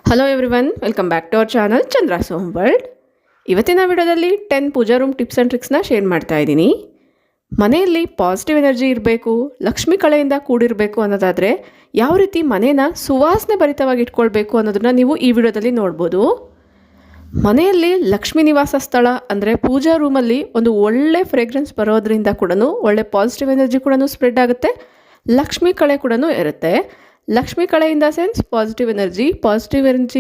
Hello everyone, welcome back to our channel Chandra's home world. ಇವತ್ತಿನ ವಿಡಿಯೋದಲ್ಲಿ 10 pooja room tips and ಟ್ರಿಕ್ಸ್ನ share ಮಾಡ್ತಾ ಇದ್ದೀನಿ. ಮನೆಯಲ್ಲಿ ಪಾಸಿಟಿವ್ ಎನರ್ಜಿ ಇರಬೇಕು, ಲಕ್ಷ್ಮಿ ಕಳೆಯಿಂದ ಕೂಡಿರಬೇಕು ಅನ್ನೋದಾದರೆ ಯಾವ ರೀತಿ ಮನೇನ ಸುವಾಸನೆ ಭರಿತವಾಗಿ ಇಟ್ಕೊಳ್ಬೇಕು ಅನ್ನೋದನ್ನ ನೀವು ಈ ವಿಡಿಯೋದಲ್ಲಿ ನೋಡ್ಬೋದು. ಮನೆಯಲ್ಲಿ ಲಕ್ಷ್ಮೀ ನಿವಾಸ ಸ್ಥಳ ಅಂದರೆ ಪೂಜಾ ರೂಮಲ್ಲಿ ಒಂದು ಒಳ್ಳೆ ಫ್ರೇಗ್ರೆನ್ಸ್ ಬರೋದ್ರಿಂದ ಕೂಡ ಒಳ್ಳೆ ಪಾಸಿಟಿವ್ ಎನರ್ಜಿ ಕೂಡ ಸ್ಪ್ರೆಡ್ ಆಗುತ್ತೆ, ಲಕ್ಷ್ಮಿ ಕಳೆ ಕೂಡ ಇರುತ್ತೆ. ಲಕ್ಷ್ಮಿ ಕಳೆ ಇನ್ the sense positive energy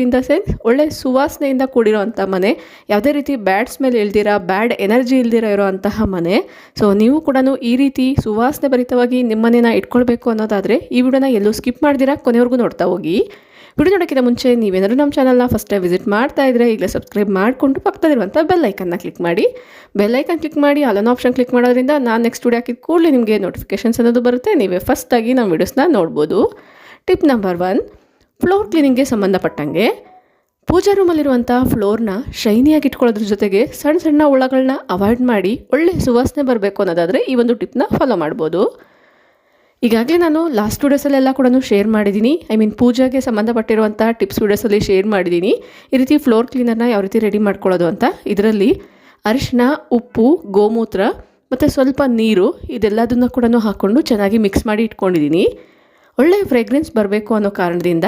in the sense ಒಳ್ಳೆ ಸುವಾಸನೆಯಿಂದ ಕೂಡಿರೋವಂಥ ಮನೆ, ಯಾವುದೇ ರೀತಿ ಬ್ಯಾಡ್ ಸ್ಮೆಲ್ ಇಲ್ದಿರ, ಬ್ಯಾಡ್ ಎನರ್ಜಿ ಇಲ್ದಿರ ಇರೋವಂತಹ ಮನೆ. ಸೊ ನೀವು ಕೂಡ ಈ ರೀತಿ ಸುವಾಸನೆ ಭರಿತವಾಗಿ ನಿಮ್ಮ ಮನೇನ ಇಟ್ಕೊಳ್ಬೇಕು ಅನ್ನೋದಾದರೆ ಈ ವಿಡಿಯೋನ ಎಲ್ಲೂ ಸ್ಕಿಪ್ ಮಾಡ್ದಿರಾ ಕೊನೆವರೆಗೂ ನೋಡ್ತಾ ಹೋಗಿ. ವಿಡಿಯೋ ನೋಡೋಕ್ಕಿಂತ ಮುಂಚೆ ನೀವೇನಾದರೂ ನಮ್ಮ ಚಾನಲ್ನ ಫಸ್ಟ್ ಟೈಮ್ ವಿಸಿಟ್ ಮಾಡ್ತಾ ಇದ್ದರೆ ಈಗಲೇ ಸಬ್ಸ್ಕ್ರೈಬ್ ಮಾಡಿಕೊಂಡು ಪಕ್ಕದಲ್ಲಿರುವಂಥ ಬೆಲ್ ಐಕನ್ನ ಕ್ಲಿಕ್ ಮಾಡಿ. ಬೆಲ್ ಐಕನ್ ಕ್ಲಿಕ್ ಮಾಡಿ ಆಲ್ ಆಪ್ಷನ್ ಕ್ಲಿಕ್ ಮಾಡೋದ್ರಿಂದ ನಾನು ನೆಕ್ಸ್ಟ್ ವಿಡಿಯೋ ಹಾಕಿದ ಕೂಡಲೇ ನಿಮಗೆ ನೋಟಿಫಿಕೇಷನ್ಸ್ ಅನ್ನೋದು ಬರುತ್ತೆ, ನೀವೇ ಫಸ್ಟಾಗಿ ನಮ್ಮ ವೀಡಿಯೋಸ್ನ ನೋಡ್ಬೋದು. ಟಿಪ್ ನಂಬರ್ 1, ಫ್ಲೋರ್ ಕ್ಲೀನಿಂಗ್ಗೆ ಸಂಬಂಧಪಟ್ಟಂಗೆ ಪೂಜಾ ರೂಮಲ್ಲಿರುವಂಥ ಫ್ಲೋರ್ನ ಶೈನಿಯಾಗಿ ಇಟ್ಕೊಳ್ಳೋದ್ರ ಜೊತೆಗೆ ಸಣ್ಣ ಸಣ್ಣ ಹುಳಗಳನ್ನ ಅವಾಯ್ಡ್ ಮಾಡಿ ಒಳ್ಳೆ ಸುವಾಸನೆ ಬರಬೇಕು ಅನ್ನೋದಾದರೆ ಈ ಒಂದು ಟಿಪ್ನ ಫಾಲೋ ಮಾಡ್ಬೋದು. ಈಗಾಗಲೇ ನಾನು ಲಾಸ್ಟ್ ವೀಡಿಯೋಸಲ್ಲೆಲ್ಲ ಕೂಡ ಶೇರ್ ಮಾಡಿದ್ದೀನಿ, ಪೂಜೆಗೆ ಸಂಬಂಧಪಟ್ಟಿರುವಂಥ ಟಿಪ್ಸ್ ವೀಡಿಯೋಸಲ್ಲಿ ಶೇರ್ ಮಾಡಿದ್ದೀನಿ. ಈ ರೀತಿ ಫ್ಲೋರ್ ಕ್ಲೀನರ್ನ ಯಾವ ರೀತಿ ರೆಡಿ ಮಾಡ್ಕೊಳ್ಳೋದು ಅಂತ. ಇದರಲ್ಲಿ ಅರಿಶಿನ, ಉಪ್ಪು, ಗೋಮೂತ್ರ ಮತ್ತು ಸ್ವಲ್ಪ ನೀರು ಇದೆಲ್ಲದನ್ನು ಕೂಡ ಹಾಕ್ಕೊಂಡು ಚೆನ್ನಾಗಿ ಮಿಕ್ಸ್ ಮಾಡಿ ಇಟ್ಕೊಂಡಿದ್ದೀನಿ. ಒಳ್ಳೆ ಫ್ರೇಗ್ರೆನ್ಸ್ ಬರಬೇಕು ಅನ್ನೋ ಕಾರಣದಿಂದ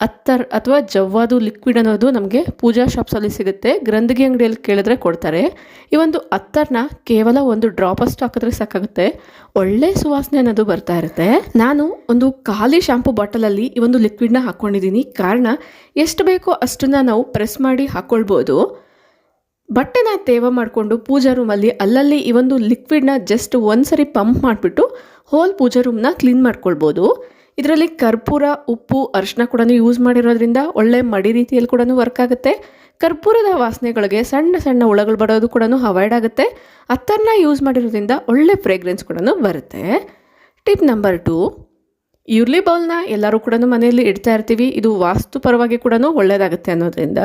ಅತ್ತರ್ ಅಥವಾ ಜವ್ವಾದು ಲಿಕ್ವಿಡ್ ಅನ್ನೋದು ನಮಗೆ ಪೂಜಾ ಶಾಪ್ಸಲ್ಲಿ ಸಿಗುತ್ತೆ, ಗ್ರಂಥಿಗೆ ಅಂಗಡಿಯಲ್ಲಿ ಕೇಳಿದ್ರೆ ಕೊಡ್ತಾರೆ. ಈ ಒಂದು ಅತ್ತರ್ನ ಕೇವಲ ಒಂದು ಡ್ರಾಪ್ ಅಷ್ಟು ಹಾಕಿದ್ರೆ ಸಾಕಾಗುತ್ತೆ, ಒಳ್ಳೆ ಸುವಾಸನೆ ಅನ್ನೋದು ಬರ್ತಾ ಇರುತ್ತೆ. ನಾನು ಒಂದು ಖಾಲಿ ಶಾಂಪು ಬಾಟಲಲ್ಲಿ ಈ ಒಂದು ಲಿಕ್ವಿಡ್ನ ಹಾಕ್ಕೊಂಡಿದ್ದೀನಿ. ಕಾರಣ ಎಷ್ಟು ಬೇಕೋ ಅಷ್ಟನ್ನು ನಾವು ಪ್ರೆಸ್ ಮಾಡಿ ಹಾಕ್ಕೊಳ್ಬೋದು. ಬಟ್ಟೆನ ತೇವ ಮಾಡಿಕೊಂಡು ಪೂಜಾ ರೂಮಲ್ಲಿ ಅಲ್ಲಲ್ಲಿ ಈ ಒಂದು ಲಿಕ್ವಿಡ್ನ ಜಸ್ಟ್ ಒಂದ್ಸರಿ ಪಂಪ್ ಮಾಡಿಬಿಟ್ಟು ಹೋಲ್ ಪೂಜಾ ರೂಮ್ನ ಕ್ಲೀನ್ ಮಾಡ್ಕೊಳ್ಬೋದು. ಇದರಲ್ಲಿ ಕರ್ಪೂರ, ಉಪ್ಪು, ಅರಿಶಿನ ಕೂಡ ಯೂಸ್ ಮಾಡಿರೋದ್ರಿಂದ ಒಳ್ಳೆ ಮಡಿ ರೀತಿಯಲ್ಲಿ ಕೂಡ ವರ್ಕ್ ಆಗುತ್ತೆ. ಕರ್ಪೂರದ ವಾಸನೆಗಳಿಗೆ ಸಣ್ಣ ಸಣ್ಣ ಹುಳಗಳು ಬರೋದು ಕೂಡ ಅವಾಯ್ಡ್ ಆಗುತ್ತೆ. ಅತ್ತರ್ನ ಯೂಸ್ ಮಾಡಿರೋದ್ರಿಂದ ಒಳ್ಳೆ ಫ್ರೇಗ್ರೆನ್ಸ್ ಕೂಡ ಬರುತ್ತೆ. ಟಿಪ್ ನಂಬರ್ 2, ಯುರ್ಲಿ ಬೌಲ್ನ ಎಲ್ಲರೂ ಕೂಡ ಮನೆಯಲ್ಲಿ ಇಡ್ತಾ ಇರ್ತೀವಿ. ಇದು ವಾಸ್ತು ಪರವಾಗಿ ಕೂಡ ಒಳ್ಳೆಯದಾಗುತ್ತೆ ಅನ್ನೋದ್ರಿಂದ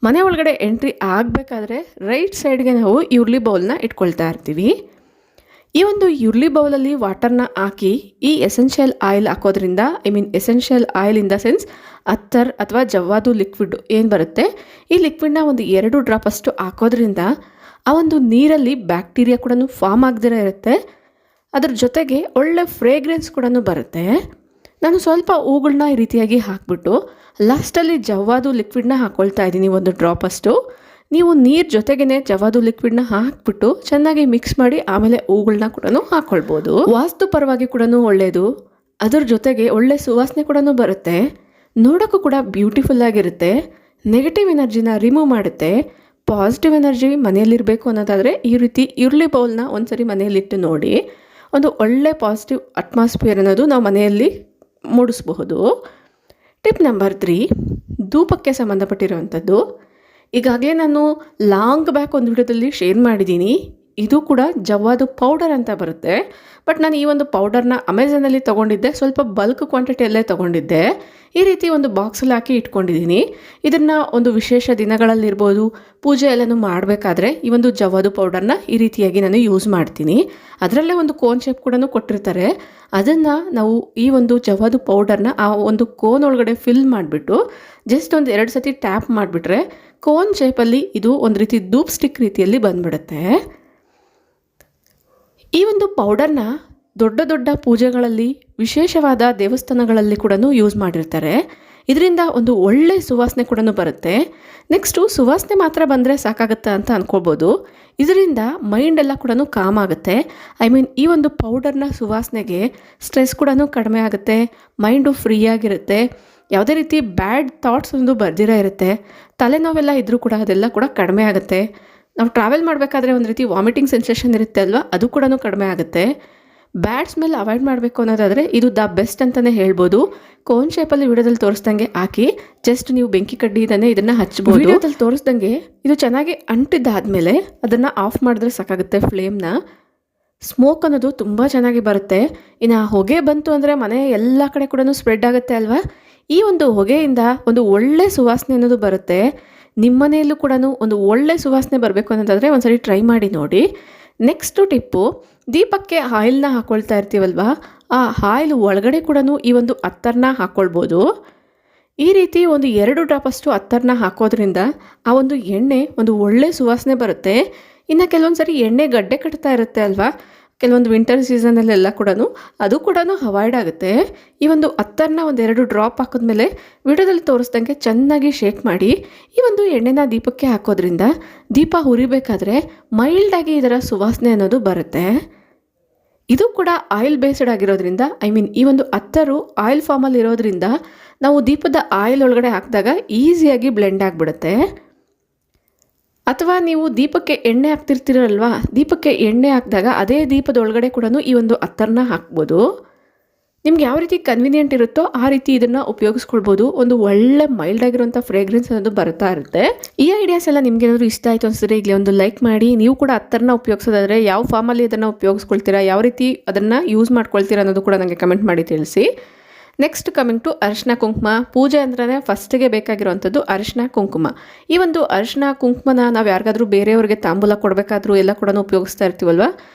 ಮನೆ ಒಳಗಡೆ ಎಂಟ್ರಿ ಆಗಬೇಕಾದ್ರೆ ರೈಟ್ ಸೈಡ್ಗೆ ನಾವು ಯುರ್ಲಿ ಬೌಲ್ನ ಇಟ್ಕೊಳ್ತಾ ಇರ್ತೀವಿ. ಈ ಒಂದು ಯುರ್ಲಿ ಬೌಲಲ್ಲಿ ವಾಟರ್ನ ಹಾಕಿ ಈ ಎಸೆನ್ಷಿಯಲ್ ಆಯಿಲ್ ಹಾಕೋದ್ರಿಂದ essential oil in the sense ಅತ್ತರ್ ಅಥವಾ ಜವ್ವಾದು ಲಿಕ್ವಿಡ್ ಏನು ಬರುತ್ತೆ, ಈ ಲಿಕ್ವಿಡ್ನ ಒಂದು 2 ಡ್ರಾಪ್ ಅಷ್ಟು ಹಾಕೋದ್ರಿಂದ ಆ ಒಂದು ನೀರಲ್ಲಿ ಬ್ಯಾಕ್ಟೀರಿಯಾ ಕೂಡ ಫಾರ್ಮ್ ಆಗದಿರ ಇರುತ್ತೆ. ಅದ್ರ ಜೊತೆಗೆ ಒಳ್ಳೆ ಫ್ರೇಗ್ರೆನ್ಸ್ ಕೂಡ ಬರುತ್ತೆ. ನಾನು ಸ್ವಲ್ಪ ಹೂಗಳನ್ನ ಈ ರೀತಿಯಾಗಿ ಹಾಕ್ಬಿಟ್ಟು ಲಾಸ್ಟಲ್ಲಿ ಜವ್ವಾದು ಲಿಕ್ವಿಡ್ನ ಹಾಕ್ಕೊಳ್ತಾ ಇದ್ದೀನಿ, ಒಂದು ಡ್ರಾಪ್ ಅಷ್ಟು. ನೀವು ನೀರು ಜೊತೆಗೇ ಜವ್ವಾದು ಲಿಕ್ವಿಡ್ನ ಹಾಕ್ಬಿಟ್ಟು ಚೆನ್ನಾಗಿ ಮಿಕ್ಸ್ ಮಾಡಿ ಆಮೇಲೆ ಹೂಗಳನ್ನ ಕೂಡ ಹಾಕ್ಕೊಳ್ಬೋದು. ವಾಸ್ತು ಪರವಾಗಿ ಕೂಡ ಒಳ್ಳೆಯದು, ಅದ್ರ ಜೊತೆಗೆ ಒಳ್ಳೆ ಸುವಾಸನೆ ಕೂಡ ಬರುತ್ತೆ, ನೋಡೋಕ್ಕೂ ಕೂಡ ಬ್ಯೂಟಿಫುಲ್ ಆಗಿರುತ್ತೆ, ನೆಗೆಟಿವ್ ಎನರ್ಜಿನ ರಿಮೂವ್ ಮಾಡುತ್ತೆ. ಪಾಸಿಟಿವ್ ಎನರ್ಜಿ ಮನೆಯಲ್ಲಿರಬೇಕು ಅನ್ನೋದಾದರೆ ಈ ರೀತಿ ಯುರ್ಲಿ ಬೌಲ್ನ ಒಂದ್ಸರಿ ಮನೆಯಲ್ಲಿಟ್ಟು ನೋಡಿ, ಒಂದು ಒಳ್ಳೆ ಪಾಸಿಟಿವ್ ಅಟ್ಮಾಸ್ಫಿಯರ್ ಅನ್ನೋದು ನಾವು ಮನೆಯಲ್ಲಿ ಮೂಡಿಸಬಹುದು. Tip number 3, ಧೂಪಕ್ಕೆ ಸಂಬಂಧಪಟ್ಟಿರುವಂಥದ್ದು. ಈಗಾಗಲೇ ನಾನು ಲಾಂಗ್ ಬ್ಯಾಕ್ ಒಂದು ವಿಡಿಯೋದಲ್ಲಿ ಶೇರ್ ಮಾಡಿದ್ದೀನಿ. ಇದು ಕೂಡ ಜವ್ವಾದು ಪೌಡರ್ ಅಂತ ಬರುತ್ತೆ. ಬಟ್ ನಾನು ಈ ಒಂದು ಪೌಡರ್ನ ಅಮೆಝಾನಲ್ಲಿ ತೊಗೊಂಡಿದ್ದೆ, ಸ್ವಲ್ಪ ಬಲ್ಕ್ ಕ್ವಾಂಟಿಟಿಯಲ್ಲೇ ತೊಗೊಂಡಿದ್ದೆ. ಈ ರೀತಿ ಒಂದು ಬಾಕ್ಸಲ್ಲಿ ಹಾಕಿ ಇಟ್ಕೊಂಡಿದ್ದೀನಿ. ಇದನ್ನು ಒಂದು ವಿಶೇಷ ದಿನಗಳಲ್ಲಿರ್ಬೋದು, ಪೂಜೆ ಎಲ್ಲನೂ ಮಾಡಬೇಕಾದ್ರೆ ಈ ಒಂದು ಜವ್ವಾದು ಪೌಡರ್ನ ಈ ರೀತಿಯಾಗಿ ನಾನು ಯೂಸ್ ಮಾಡ್ತೀನಿ. ಅದರಲ್ಲೇ ಒಂದು ಕೋನ್ ಶೇಪ್ ಕೂಡ ಕೊಟ್ಟಿರ್ತಾರೆ. ಅದನ್ನು ನಾವು ಈ ಒಂದು ಜವ್ವಾದು ಪೌಡರ್ನ ಆ ಒಂದು ಕೋನ್ ಒಳಗಡೆ ಫಿಲ್ ಮಾಡಿಬಿಟ್ಟು ಜಸ್ಟ್ ಒಂದು 2 ಸತಿ ಟ್ಯಾಪ್ ಮಾಡಿಬಿಟ್ರೆ ಕೋನ್ ಶೇಪಲ್ಲಿ ಇದು ಒಂದು ರೀತಿ ಧೂಪ್ ಸ್ಟಿಕ್ ರೀತಿಯಲ್ಲಿ ಬಂದ್ಬಿಡುತ್ತೆ. ಈ ಒಂದು ಪೌಡರ್ನ ದೊಡ್ಡ ದೊಡ್ಡ ಪೂಜೆಗಳಲ್ಲಿ, ವಿಶೇಷವಾದ ದೇವಸ್ಥಾನಗಳಲ್ಲಿ ಕೂಡ ಯೂಸ್ ಮಾಡಿರ್ತಾರೆ. ಇದರಿಂದ ಒಂದು ಒಳ್ಳೆ ಸುವಾಸನೆ ಕೂಡ ಬರುತ್ತೆ. ನೆಕ್ಸ್ಟು ಸುವಾಸನೆ ಮಾತ್ರ ಬಂದರೆ ಸಾಕಾಗುತ್ತಾ ಅಂತ ಅಂದ್ಕೊಳ್ಬೋದು. ಇದರಿಂದ ಮೈಂಡ್ ಎಲ್ಲ ಕೂಡ ಕಾಮ್ ಆಗುತ್ತೆ. ಈ ಒಂದು ಪೌಡರ್ನ ಸುವಾಸನೆಗೆ ಸ್ಟ್ರೆಸ್ ಕೂಡ ಕಡಿಮೆ ಆಗುತ್ತೆ, ಮೈಂಡು ಫ್ರೀ ಆಗಿರುತ್ತೆ, ಯಾವುದೇ ರೀತಿ ಬ್ಯಾಡ್ ಥಾಟ್ಸ್ ಒಂದು ಬರ್ದಿರ ಇರುತ್ತೆ, ತಲೆನೋವೆಲ್ಲ ಇದ್ದರೂ ಕೂಡ ಅದೆಲ್ಲ ಕೂಡ ಕಡಿಮೆ ಆಗುತ್ತೆ. ನಾವು ಟ್ರಾವೆಲ್ ಮಾಡಬೇಕಾದ್ರೆ ಒಂದು ರೀತಿ ವಾಮಿಟಿಂಗ್ ಸೆನ್ಸೇಷನ್ ಇರುತ್ತೆ ಅಲ್ವಾ, ಅದು ಕೂಡ ಕಡಿಮೆ ಆಗುತ್ತೆ. ಬ್ಯಾಡ್ ಸ್ಮೆಲ್ ಅವಾಯ್ಡ್ ಮಾಡಬೇಕು ಅನ್ನೋದಾದರೆ ಇದು ದ ಬೆಸ್ಟ್ ಅಂತಲೇ ಹೇಳ್ಬೋದು. ಕೋನ್ ಶೇಪಲ್ಲಿ ವಿಡಿಯೋದಲ್ಲಿ ತೋರಿಸ್ದಂಗೆ ಹಾಕಿ ಜಸ್ಟ್ ನೀವು ಬೆಂಕಿ ಕಡ್ಡಿ ಇದನ್ನು ಹಚ್ಬೋದು. ವಿಡಿಯೋದಲ್ಲಿ ತೋರಿಸ್ದಂಗೆ ಇದು ಚೆನ್ನಾಗಿ ಅಂಟಿದ್ದಾದಮೇಲೆ ಅದನ್ನು ಆಫ್ ಮಾಡಿದ್ರೆ ಸಾಕಾಗುತ್ತೆ ಫ್ಲೇಮ್ನ. ಸ್ಮೋಕ್ ಅನ್ನೋದು ತುಂಬ ಚೆನ್ನಾಗಿ ಬರುತ್ತೆ. ಇನ್ನು ಹೊಗೆ ಬಂತು ಅಂದರೆ ಮನೆ ಎಲ್ಲ ಕಡೆ ಕೂಡ ಸ್ಪ್ರೆಡ್ ಆಗುತ್ತೆ ಅಲ್ವಾ. ಈ ಒಂದು ಹೊಗೆಯಿಂದ ಒಂದು ಒಳ್ಳೆ ಸುವಾಸನೆ ಅನ್ನೋದು ಬರುತ್ತೆ. ನಿಮ್ಮ ಮನೆಯಲ್ಲೂ ಕೂಡ ಒಂದು ಒಳ್ಳೆ ಸುವಾಸನೆ ಬರಬೇಕು ಅನ್ನೋದಾದರೆ ಒಂದ್ಸರಿ ಟ್ರೈ ಮಾಡಿ ನೋಡಿ. ನೆಕ್ಸ್ಟು ಟಿಪ್ಪು, ದೀಪಕ್ಕೆ ಆಯಿಲ್ನ ಹಾಕ್ಕೊಳ್ತಾ ಇರ್ತೀವಲ್ವ, ಆ ಆಯಿಲ್ ಒಳಗಡೆ ಕೂಡ ಈ ಒಂದು ಅತ್ತರ್ನ ಹಾಕ್ಕೊಳ್ಬೋದು. ಈ ರೀತಿ ಒಂದು 2 ಡ್ರಾಪಷ್ಟು ಅತ್ತರನ್ನ ಹಾಕೋದ್ರಿಂದ ಆ ಒಂದು ಎಣ್ಣೆ ಒಂದು ಒಳ್ಳೆ ಸುವಾಸನೆ ಬರುತ್ತೆ. ಇನ್ನು ಕೆಲವೊಂದು ಸರಿ ಎಣ್ಣೆ ಗಡ್ಡೆ ಕಟ್ತಾ ಇರುತ್ತೆ ಅಲ್ವಾ, ಕೆಲವೊಂದು ವಿಂಟರ್ ಸೀಸನಲ್ಲೆಲ್ಲ ಕೂಡ ಅದು ಕೂಡ ಅವಾಯ್ಡ್ ಆಗುತ್ತೆ. ಈ ಒಂದು ಅತ್ತರನ್ನ ಒಂದು 2 ಡ್ರಾಪ್ ಹಾಕಿದ್ಮೇಲೆ ವಿಡಿಯೋದಲ್ಲಿ ತೋರಿಸ್ದಂಗೆ ಚೆನ್ನಾಗಿ ಶೇಕ್ ಮಾಡಿ ಈ ಒಂದು ಎಣ್ಣೆನ ದೀಪಕ್ಕೆ ಹಾಕೋದ್ರಿಂದ ದೀಪ ಹುರಿಬೇಕಾದ್ರೆ ಮೈಲ್ಡಾಗಿ ಇದರ ಸುವಾಸನೆ ಅನ್ನೋದು ಬರುತ್ತೆ. ಇದು ಕೂಡ ಆಯಿಲ್ ಬೇಸ್ಡ್ ಆಗಿರೋದ್ರಿಂದ ಈ ಒಂದು ಅತ್ತರು ಆಯಿಲ್ ಫಾರ್ಮಲ್ಲಿ ಇರೋದ್ರಿಂದ ನಾವು ದೀಪದ ಆಯಿಲ್ ಒಳಗಡೆ ಹಾಕಿದಾಗ ಈಸಿಯಾಗಿ ಬ್ಲೆಂಡ್ ಆಗಿಬಿಡುತ್ತೆ. ಅಥವಾ ನೀವು ದೀಪಕ್ಕೆ ಎಣ್ಣೆ ಹಾಕ್ತಿರ್ತೀರಲ್ವಾ, ದೀಪಕ್ಕೆ ಎಣ್ಣೆ ಹಾಕಿದಾಗ ಅದೇ ದೀಪದ ಒಳಗಡೆ ಕೂಡ ಈ ಒಂದು ಅತ್ತರನ್ನ ಹಾಕ್ಬೋದು. ನಿಮ್ಗೆ ಯಾವ ರೀತಿ ಕನ್ವಿನಿಯೆಂಟ್ ಇರುತ್ತೋ ಆ ರೀತಿ ಇದನ್ನು ಉಪಯೋಗಿಸ್ಕೊಳ್ಬೋದು. ಒಂದು ಒಳ್ಳೆ ಮೈಲ್ಡ್ ಆಗಿರುವಂಥ ಫ್ರೇಗ್ರೆನ್ಸ್ ಅನ್ನೋದು ಬರ್ತಾ ಇರುತ್ತೆ. ಈ ಐಡಿಯಾಸ್ ಎಲ್ಲ ನಿಮ್ಗೆ ಏನಾದರೂ ಇಷ್ಟ ಆಯಿತು ಅನಿಸಿದ್ರೆ ಈಗಲೇ ಒಂದು ಲೈಕ್ ಮಾಡಿ. ನೀವು ಕೂಡ ಅತ್ತರನ್ನ ಉಪಯೋಗಿಸೋದಾದರೆ ಯಾವ ಫಾರ್ಮಲ್ಲಿ ಅದನ್ನು ಉಪಯೋಗಿಸ್ಕೊಳ್ತೀರಾ, ಯಾವ ರೀತಿ ಅದನ್ನು ಯೂಸ್ ಮಾಡ್ಕೊಳ್ತೀರಾ ಅನ್ನೋದು ಕೂಡ ನನಗೆ ಕಮೆಂಟ್ ಮಾಡಿ ತಿಳಿಸಿ. ನೆಕ್ಸ್ಟ್ ಕಮಿಂಗ್ ಟು ಅರಿಶಿನ ಕುಂಕುಮ. ಪೂಜೆ ಅಂದ್ರೆ ಫಸ್ಟಿಗೆ ಬೇಕಾಗಿರುವಂಥದ್ದು ಅರಿಶಿನ ಕುಂಕುಮ. ಈ ಒಂದು ಅರಿಶಿನ ಕುಂಕುಮನ ನಾವು ಯಾರಿಗಾದ್ರೂ ಬೇರೆಯವ್ರಿಗೆ ತಾಂಬೂಲ ಕೊಡಬೇಕಾದ್ರೂ ಎಲ್ಲ ಕೂಡ ಉಪಯೋಗಿಸ್ತಾ ಇರ್ತೀವಲ್ವ.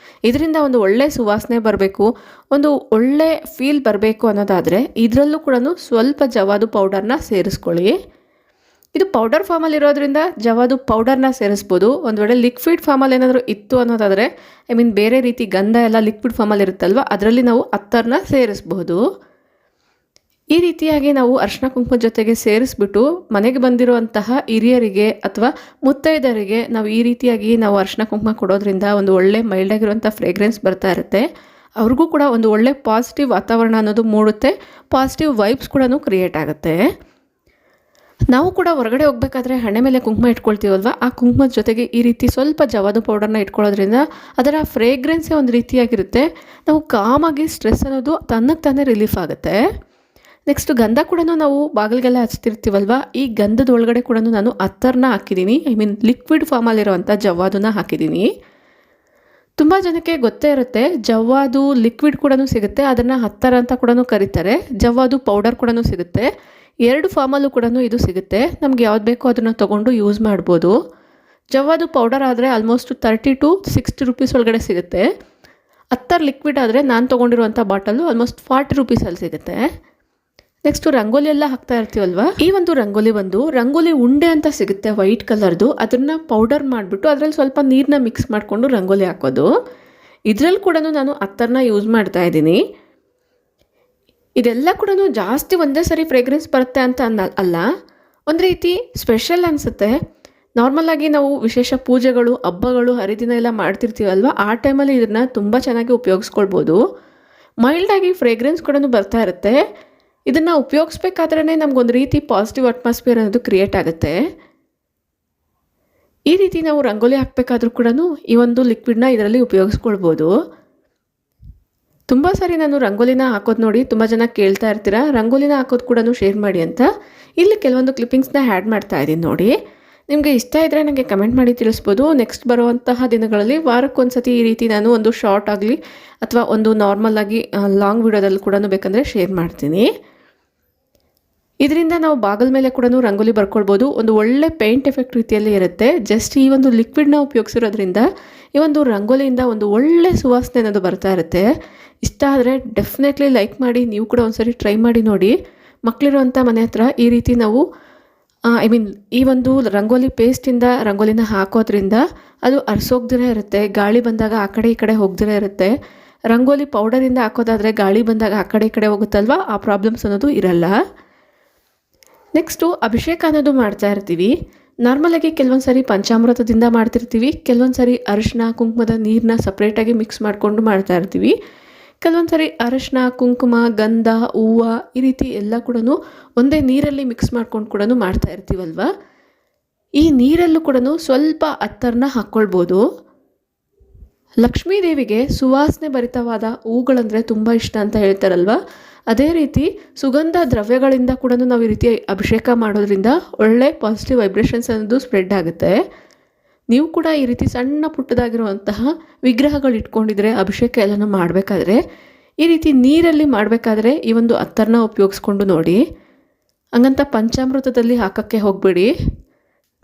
ಇದರಿಂದ ಒಂದು ಒಳ್ಳೆ ಸುವಾಸನೆ ಬರಬೇಕು, ಒಂದು ಒಳ್ಳೆ ಫೀಲ್ ಬರಬೇಕು ಅನ್ನೋದಾದರೆ ಇದರಲ್ಲೂ ಕೂಡ ಸ್ವಲ್ಪ ಜವಾದು ಪೌಡರ್ನ ಸೇರಿಸ್ಕೊಳ್ಳಿ. ಇದು ಪೌಡರ್ ಫಾರ್ಮಲ್ಲಿ ಇರೋದ್ರಿಂದ ಜವಾದು ಪೌಡರ್ನ ಸೇರಿಸ್ಬೋದು. ಒಂದು ವೇಳೆ ಲಿಕ್ವಿಡ್ ಫಾರ್ಮಲ್ಲಿ ಏನಾದರೂ ಇತ್ತು ಅನ್ನೋದಾದರೆ ಬೇರೆ ರೀತಿ ಗಂಧ ಎಲ್ಲ ಲಿಕ್ವಿಡ್ ಫಾರ್ಮಲ್ಲಿ ಇರುತ್ತಲ್ವ, ಅದರಲ್ಲಿ ನಾವು ಅತ್ತರನ್ನ ಸೇರಿಸ್ಬೋದು. ಈ ರೀತಿಯಾಗಿ ನಾವು ಅರಿಶಿನ ಕುಂಕುಮದ ಜೊತೆಗೆ ಸೇರಿಸ್ಬಿಟ್ಟು ಮನೆಗೆ ಬಂದಿರುವಂತಹ ಹಿರಿಯರಿಗೆ ಅಥವಾ ಮುತ್ತೈದರಿಗೆ ನಾವು ಈ ರೀತಿಯಾಗಿ ನಾವು ಅರಿಶಿನ ಕುಂಕುಮ ಕೊಡೋದ್ರಿಂದ ಒಂದು ಒಳ್ಳೆ ಮೈಲ್ಡ್ ಆಗಿರುವಂಥ ಫ್ರೇಗ್ರೆನ್ಸ್ ಬರ್ತಾ ಇರುತ್ತೆ. ಅವ್ರಿಗೂ ಕೂಡ ಒಂದು ಒಳ್ಳೆ ಪಾಸಿಟಿವ್ ವಾತಾವರಣ ಅನ್ನೋದು ಮೂಡುತ್ತೆ, ಪಾಸಿಟಿವ್ ವೈಬ್ಸ್ ಕೂಡ ಕ್ರಿಯೇಟ್ ಆಗುತ್ತೆ. ನಾವು ಕೂಡ ಹೊರಗಡೆ ಹೋಗ್ಬೇಕಾದ್ರೆ ಹಣೆ ಮೇಲೆ ಕುಂಕುಮ ಇಟ್ಕೊಳ್ತೀವಲ್ವ, ಆ ಕುಂಕುಮದ ಜೊತೆಗೆ ಈ ರೀತಿ ಸ್ವಲ್ಪ ಜವಾದು ಪೌಡರ್ನ ಇಟ್ಕೊಳ್ಳೋದ್ರಿಂದ ಅದರ ಫ್ರೇಗ್ರೆನ್ಸೇ ಒಂದು ರೀತಿಯಾಗಿರುತ್ತೆ. ನಾವು ಕಾಮಾಗಿ ಸ್ಟ್ರೆಸ್ ಅನ್ನೋದು ತನ್ನಕ್ಕೆ ತಾನೇ ರಿಲೀಫ್ ಆಗುತ್ತೆ. ನೆಕ್ಸ್ಟ್ ಗಂಧ ಕೂಡ ನಾವು ಬಾಗಿಲಿಗೆಲ್ಲ ಹಚ್ತಿರ್ತೀವಲ್ವ, ಈ ಗಂಧದ ಒಳಗಡೆ ಕೂಡ ನಾನು ಅತ್ತರನ್ನ ಹಾಕಿದ್ದೀನಿ. ಲಿಕ್ವಿಡ್ ಫಾರ್ಮಲ್ಲಿರುವಂಥ ಜವಾದನ್ನ ಹಾಕಿದ್ದೀನಿ. ತುಂಬ ಜನಕ್ಕೆ ಗೊತ್ತೇ ಇರುತ್ತೆ, ಜವಾದು ಲಿಕ್ವಿಡ್ ಕೂಡ ಸಿಗುತ್ತೆ, ಅದನ್ನು ಅತ್ತರ ಅಂತ ಕೂಡ ಕರೀತಾರೆ. ಜವಾದು ಪೌಡರ್ ಕೂಡ ಸಿಗುತ್ತೆ. 2 ಫಾರ್ಮಲ್ಲೂ ಕೂಡ ಇದು ಸಿಗುತ್ತೆ. ನಮ್ಗೆ ಯಾವ್ದು ಬೇಕೋ ಅದನ್ನು ತೊಗೊಂಡು ಯೂಸ್ ಮಾಡ್ಬೋದು. ಜವಾದು ಪೌಡರ್ ಆದರೆ ಆಲ್ಮೋಸ್ಟ್ 30 to 60 ರೂಪೀಸ್ ಒಳಗಡೆ ಸಿಗುತ್ತೆ. ಅತ್ತರ್ ಲಿಕ್ವಿಡ್ ಆದರೆ ನಾನು ತೊಗೊಂಡಿರುವಂಥ ಬಾಟಲು ಆಲ್ಮೋಸ್ಟ್ 40 ರೂಪೀಸಲ್ಲಿ ಸಿಗುತ್ತೆ. ನೆಕ್ಸ್ಟು ರಂಗೋಲಿ ಎಲ್ಲ ಹಾಕ್ತಾ ಇರ್ತೀವಲ್ವ, ಈ ಒಂದು ರಂಗೋಲಿ ಉಂಡೆ ಅಂತ ಸಿಗುತ್ತೆ ವೈಟ್ ಕಲರ್ದು. ಅದನ್ನು ಪೌಡರ್ ಮಾಡಿಬಿಟ್ಟು ಅದರಲ್ಲಿ ಸ್ವಲ್ಪ ನೀರನ್ನ ಮಿಕ್ಸ್ ಮಾಡಿಕೊಂಡು ರಂಗೋಲಿ ಹಾಕೋದು. ಇದರಲ್ಲಿ ಕೂಡ ನಾನು ಅತ್ತರನ್ನ ಯೂಸ್ ಮಾಡ್ತಾ ಇದ್ದೀನಿ. ಇದೆಲ್ಲ ಕೂಡ ಜಾಸ್ತಿ ಒಂದೇ ಸರಿ ಫ್ರೇಗ್ರೆನ್ಸ್ ಬರುತ್ತೆ ಅಂತ ಅಲ್ಲ, ಒಂದು ರೀತಿ ಸ್ಪೆಷಲ್ ಅನಿಸುತ್ತೆ. ನಾರ್ಮಲಾಗಿ ನಾವು ವಿಶೇಷ ಪೂಜೆಗಳು, ಹಬ್ಬಗಳು, ಹರಿದಿನ ಎಲ್ಲ ಮಾಡ್ತಿರ್ತೀವಲ್ವ, ಆ ಟೈಮಲ್ಲಿ ಇದನ್ನು ತುಂಬ ಚೆನ್ನಾಗಿ ಉಪಯೋಗಿಸ್ಕೊಳ್ಬೋದು. ಮೈಲ್ಡಾಗಿ ಫ್ರೇಗ್ರೆನ್ಸ್ ಕೂಡ ಬರ್ತಾ ಇರುತ್ತೆ. ಇದನ್ನು ಉಪಯೋಗಿಸ್ಬೇಕಾದ್ರೇ ನಮಗೊಂದು ರೀತಿ ಪಾಸಿಟಿವ್ ಅಟ್ಮಾಸ್ಫಿಯರ್ ಅನ್ನೋದು ಕ್ರಿಯೇಟ್ ಆಗುತ್ತೆ. ಈ ರೀತಿ ನಾವು ರಂಗೋಲಿ ಹಾಕಬೇಕಾದ್ರೂ ಕೂಡ ಈ ಒಂದು ಲಿಕ್ವಿಡ್ನ ಇದರಲ್ಲಿ ಉಪಯೋಗಿಸ್ಕೊಳ್ಬೋದು. ತುಂಬ ಸಾರಿ ನಾನು ರಂಗೋಲಿನ ಹಾಕೋದು ನೋಡಿ ತುಂಬ ಜನ ಕೇಳ್ತಾ ಇರ್ತೀರಾ, ರಂಗೋಲಿನ ಹಾಕೋದು ಕೂಡ ಶೇರ್ ಮಾಡಿ ಅಂತ. ಇಲ್ಲಿ ಕೆಲವೊಂದು ಕ್ಲಿಪ್ಪಿಂಗ್ಸ್ನ ಆ್ಯಡ್ ಮಾಡ್ತಾ ಇದ್ದೀನಿ ನೋಡಿ. ನಿಮಗೆ ಇಷ್ಟ ಇದ್ದರೆ ನನಗೆ ಕಮೆಂಟ್ ಮಾಡಿ ತಿಳಿಸ್ಬೋದು. ನೆಕ್ಸ್ಟ್ ಬರುವಂತಹ ದಿನಗಳಲ್ಲಿ ವಾರಕ್ಕೊಂದ್ಸತಿ ಈ ರೀತಿ ನಾನು ಒಂದು ಶಾರ್ಟ್ ಆಗಲಿ ಅಥವಾ ಒಂದು ನಾರ್ಮಲ್ ಆಗಿ ಲಾಂಗ್ ವಿಡಿಯೋದಲ್ಲಿ ಕೂಡ ಬೇಕಂದರೆ ಶೇರ್ ಮಾಡ್ತೀನಿ. ಇದರಿಂದ ನಾವು ಬಾಗಿಲ ಮೇಲೆ ಕೂಡ ರಂಗೋಲಿ ಬರ್ಕೊಳ್ಬೋದು. ಒಂದು ಒಳ್ಳೆ ಪೇಂಟ್ ಎಫೆಕ್ಟ್ ರೀತಿಯಲ್ಲಿ ಇರುತ್ತೆ. ಜಸ್ಟ್ ಈ ಒಂದು ಲಿಕ್ವಿಡ್ನ ಉಪಯೋಗಿಸಿರೋದ್ರಿಂದ ಈ ಒಂದು ರಂಗೋಲಿಯಿಂದ ಒಂದು ಒಳ್ಳೆ ಸುವಾಸನೆ ಅನ್ನೋದು ಬರ್ತಾ ಇರುತ್ತೆ. ಇಷ್ಟ ಆದರೆ ಡೆಫಿನೆಟ್ಲಿ ಲೈಕ್ ಮಾಡಿ, ನೀವು ಕೂಡ ಒಂದ್ಸರಿ ಟ್ರೈ ಮಾಡಿ ನೋಡಿ. ಮಕ್ಕಳಿರುವಂಥ ಮನೆ ಹತ್ರ ಈ ರೀತಿ ನಾವು ಈ ಒಂದು ರಂಗೋಲಿ ಪೇಸ್ಟಿಂದ ರಂಗೋಲಿನ ಹಾಕೋದ್ರಿಂದ ಅದು ಅರ್ಸೋಗ್ದಿರೇ ಇರುತ್ತೆ. ಗಾಳಿ ಬಂದಾಗ ಆ ಕಡೆ ಈ ಕಡೆ ಹೋಗ್ದಿರೇ ಇರುತ್ತೆ. ರಂಗೋಲಿ ಪೌಡರಿಂದ ಹಾಕೋದಾದರೆ ಗಾಳಿ ಬಂದಾಗ ಆ ಕಡೆ ಈ ಕಡೆ ಹೋಗುತ್ತಲ್ವ, ಆ ಪ್ರಾಬ್ಲಮ್ಸ್ ಅನ್ನೋದು ಇರಲ್ಲ. ನೆಕ್ಸ್ಟು ಅಭಿಷೇಕ ಅನ್ನೋದು ಮಾಡ್ತಾ ಇರ್ತೀವಿ. ನಾರ್ಮಲಾಗಿ ಕೆಲವೊಂದು ಸರಿ ಪಂಚಾಮೃತದಿಂದ ಮಾಡ್ತಿರ್ತೀವಿ, ಕೆಲವೊಂದು ಸರಿ ಅರಿಶಿನ ಕುಂಕುಮದ ನೀರನ್ನ ಸಪ್ರೇಟಾಗಿ ಮಿಕ್ಸ್ ಮಾಡಿಕೊಂಡು ಮಾಡ್ತಾ ಇರ್ತೀವಿ. ಕೆಲವೊಂದು ಸರಿ ಅರಿಶಿನ, ಕುಂಕುಮ, ಗಂಧ, ಹೂವು ಈ ರೀತಿ ಎಲ್ಲ ಕೂಡ ಒಂದೇ ನೀರಲ್ಲಿ ಮಿಕ್ಸ್ ಮಾಡ್ಕೊಂಡು ಕೂಡ ಮಾಡ್ತಾ ಇರ್ತೀವಲ್ವ. ಈ ನೀರಲ್ಲೂ ಕೂಡ ಸ್ವಲ್ಪ ಅತ್ತರನ್ನ ಹಾಕ್ಕೊಳ್ಬೋದು. ಲಕ್ಷ್ಮೀ ದೇವಿಗೆ ಸುವಾಸನೆ ಭರಿತವಾದ ಹೂಗಳಂದರೆ ತುಂಬ ಇಷ್ಟ ಅಂತ ಹೇಳ್ತಾರಲ್ವ, ಅದೇ ರೀತಿ ಸುಗಂಧ ದ್ರವ್ಯಗಳಿಂದ ಕೂಡ ನಾವು ಈ ರೀತಿ ಅಭಿಷೇಕ ಮಾಡೋದ್ರಿಂದ ಒಳ್ಳೆ ಪಾಸಿಟಿವ್ ವೈಬ್ರೇಷನ್ಸ್ ಅನ್ನೋದು ಸ್ಪ್ರೆಡ್ ಆಗುತ್ತೆ. ನೀವು ಕೂಡ ಈ ರೀತಿ ಸಣ್ಣ ಪುಟ್ಟದಾಗಿರುವಂತಹ ವಿಗ್ರಹಗಳು ಇಟ್ಕೊಂಡಿದ್ರೆ ಅಭಿಷೇಕ ಎಲ್ಲನೂ ಮಾಡಬೇಕಾದ್ರೆ ಈ ರೀತಿ ನೀರಲ್ಲಿ ಮಾಡಬೇಕಾದ್ರೆ ಈ ಒಂದು ಅತ್ತರನ್ನ ಉಪಯೋಗಿಸ್ಕೊಂಡು ನೋಡಿ. ಹಂಗಂತ ಪಂಚಾಮೃತದಲ್ಲಿ ಹಾಕೋಕ್ಕೆ ಹೋಗಬೇಡಿ.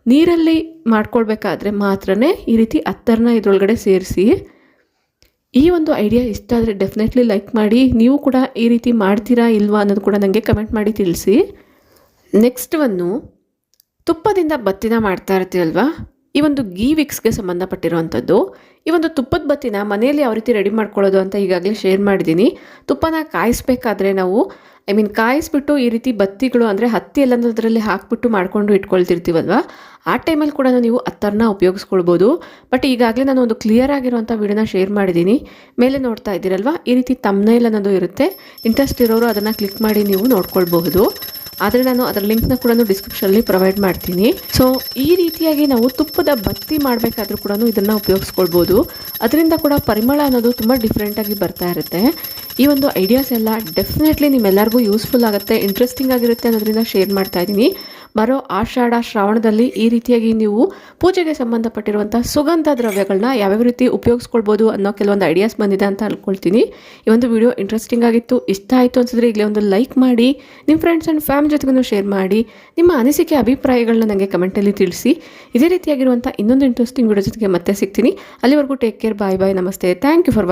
ನೀರಲ್ಲಿ ಮಾಡ್ಕೊಳ್ಬೇಕಾದ್ರೆ ಮಾತ್ರನೇ ಈ ರೀತಿ ಅತ್ತರನ್ನ ಇದರೊಳಗಡೆ ಸೇರಿಸಿ. ಈ ಒಂದು ಐಡಿಯಾ ಇಷ್ಟ ಆದರೆ ಡೆಫಿನೆಟ್ಲಿ ಲೈಕ್ ಮಾಡಿ. ನೀವು ಕೂಡ ಈ ರೀತಿ ಮಾಡ್ತೀರಾ ಇಲ್ವಾ ಅನ್ನೋದು ಕೂಡ ನನಗೆ ಕಮೆಂಟ್ ಮಾಡಿ ತಿಳಿಸಿ. ನೆಕ್ಸ್ಟ್ ಒಂದು ತುಪ್ಪದಿಂದ ಬತ್ತಿನ ಮಾಡ್ತಾ ಇರ್ತೀವಲ್ವಾ, ಈ ಒಂದು ಗೀ ವಿಕ್ಸ್ಗೆ ಸಂಬಂಧಪಟ್ಟಿರುವಂಥದ್ದು. ಈ ಒಂದು ತುಪ್ಪದ ಬತ್ತಿನ ಮನೆಯಲ್ಲಿ ಯಾವ ರೀತಿ ರೆಡಿ ಮಾಡ್ಕೊಳ್ಳೋದು ಅಂತ ಈಗಾಗಲೇ ಶೇರ್ ಮಾಡಿದ್ದೀನಿ. ತುಪ್ಪನ ಕಾಯಿಸ್ಬೇಕಾದ್ರೆ ನಾವು ಕಾಯಿಸ್ಬಿಟ್ಟು ಈ ರೀತಿ ಬತ್ತಿಗಳು ಅಂದರೆ ಹತ್ತಿ ಎಲ್ಲದರಲ್ಲಿ ಹಾಕ್ಬಿಟ್ಟು ಮಾಡ್ಕೊಂಡು ಇಟ್ಕೊಳ್ತಿರ್ತೀವಲ್ವ, ಆ ಟೈಮಲ್ಲಿ ಕೂಡ ನೀವು ಅತ್ತರನ ಉಪಯೋಗಿಸ್ಕೊಳ್ಬೋದು. ಬಟ್ ಈಗಾಗಲೇ ನಾನು ಒಂದು ಕ್ಲಿಯರ್ ಆಗಿರುವಂಥ ವಿಡಿಯೋನ ಶೇರ್ ಮಾಡಿದ್ದೀನಿ. ಮೇಲೆ ನೋಡ್ತಾ ಇದ್ದೀರಲ್ವ, ಈ ರೀತಿ ತಮ್ನೇಲ್ ಅನ್ನೋದು ಇರುತ್ತೆ. ಇಂಟ್ರೆಸ್ಟ್ ಇರೋರು ಅದನ್ನು ಕ್ಲಿಕ್ ಮಾಡಿ ನೀವು ನೋಡ್ಕೊಳ್ಬಹುದು. ಆದರೆ ನಾನು ಅದರ ಲಿಂಕ್ನ ಕೂಡ ಡಿಸ್ಕ್ರಿಪ್ಷನಲ್ಲಿ ಪ್ರೊವೈಡ್ ಮಾಡ್ತೀನಿ. ಸೊ ಈ ರೀತಿಯಾಗಿ ನಾವು ತುಪ್ಪದ ಬತ್ತಿ ಮಾಡಬೇಕಾದ್ರೂ ಕೂಡ ಇದನ್ನು ಉಪಯೋಗಿಸ್ಕೊಳ್ಬೋದು. ಅದರಿಂದ ಕೂಡ ಪರಿಮಳ ಅನ್ನೋದು ತುಂಬ ಡಿಫ್ರೆಂಟಾಗಿ ಬರ್ತಾ ಇರುತ್ತೆ. ಈ ಒಂದು ಐಡಿಯಾಸ್ ಎಲ್ಲ ಡೆಫಿನೆಟ್ಲಿ ನಿಮ್ಮೆಲ್ಲರಿಗೂ ಯೂಸ್ಫುಲ್ ಆಗುತ್ತೆ, ಇಂಟ್ರೆಸ್ಟಿಂಗ್ ಆಗಿರುತ್ತೆ ಅನ್ನೋದ್ರಿಂದ ಶೇರ್ ಮಾಡ್ತಾ ಇದ್ದೀನಿ. ಬರೋ ಆಷಾಢ ಶ್ರಾವಣದಲ್ಲಿ ಈ ರೀತಿಯಾಗಿ ನೀವು ಪೂಜೆಗೆ ಸಂಬಂಧಪಟ್ಟಿರುವಂಥ ಸುಗಂಧ ದ್ರವ್ಯಗಳನ್ನ ಯಾವ್ಯಾವ ರೀತಿ ಉಪಯೋಗಿಸ್ಕೊಳ್ಬೋದು ಅನ್ನೋ ಕೆಲವೊಂದು ಐಡಿಯಾಸ್ ಬಂದಿದೆ ಅಂತ ಅನ್ಕೊಳ್ತೀನಿ. ಈ ಒಂದು ವಿಡಿಯೋ ಇಂಟ್ರೆಸ್ಟಿಂಗ್ ಆಗಿತ್ತು, ಇಷ್ಟ ಆಯಿತು ಅನ್ಸಿದ್ರೆ ಈಗಲೇ ಒಂದು ಲೈಕ್ ಮಾಡಿ, ನಿಮ್ಮ ಫ್ರೆಂಡ್ಸ್ ಆ್ಯಂಡ್ ಫ್ಯಾಮಿಲಿ ಜೊತೆಗೂ ಶೇರ್ ಮಾಡಿ. ನಿಮ್ಮ ಅನಿಸಿಕೆ ಅಭಿಪ್ರಾಯಗಳನ್ನ ನನಗೆ ಕಮೆಂಟಲ್ಲಿ ತಿಳಿಸಿ. ಇದೇ ರೀತಿಯಾಗಿರುವಂಥ ಇನ್ನೊಂದು ಇಂಟ್ರೆಸ್ಟಿಂಗ್ ವಿಡಿಯೋ ಜೊತೆಗೆ ಮತ್ತೆ ಸಿಗ್ತೀನಿ. ಅಲ್ಲಿವರೆಗೂ ಟೇಕ್ ಕೇರ್, ಬಾಯ್ ಬಾಯ್, ನಮಸ್ತೆ, ಥ್ಯಾಂಕ್ ಯು ಫಾರ್